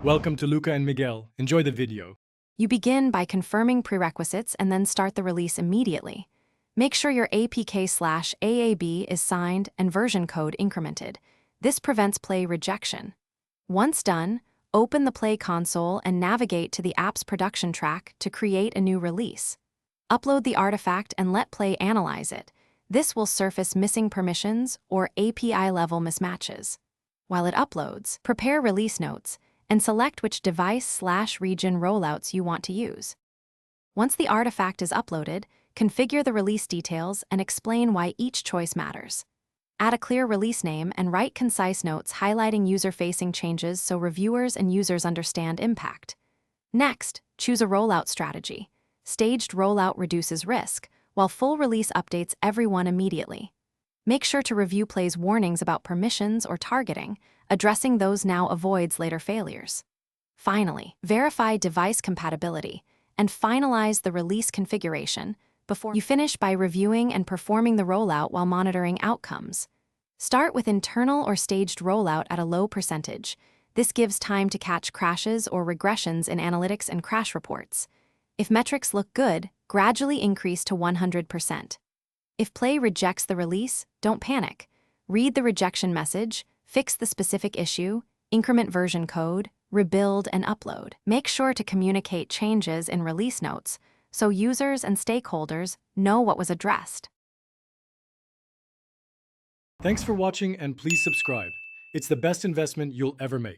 Welcome to Luca and Miguel. Enjoy the video. You begin by confirming prerequisites and then start the release immediately. Make sure your APK/AAB is signed and version code incremented. This prevents play rejection. Once done, open the Play console and navigate to the app's production track to create a new release. Upload the artifact and let Play analyze it. This will surface missing permissions or API-level mismatches. While it uploads, prepare release notes and select which device/region rollouts you want to use. Once the artifact is uploaded, configure the release details and explain why each choice matters. Add a clear release name and write concise notes highlighting user-facing changes so reviewers and users understand impact. Next, choose a rollout strategy. Staged rollout reduces risk, while full release updates everyone immediately. Make sure to review Play's warnings about permissions or targeting. Addressing those now avoids later failures. Finally, verify device compatibility and finalize the release configuration before you finish by reviewing and performing the rollout while monitoring outcomes. Start with internal or staged rollout at a low percentage. This gives time to catch crashes or regressions in analytics and crash reports. If metrics look good, gradually increase to 100%. If Play rejects the release, don't panic. Read the rejection message, fix the specific issue, increment version code, rebuild, and upload. Make sure to communicate changes in release notes so users and stakeholders know what was addressed. Thanks for watching and please subscribe. It's the best investment you'll ever make.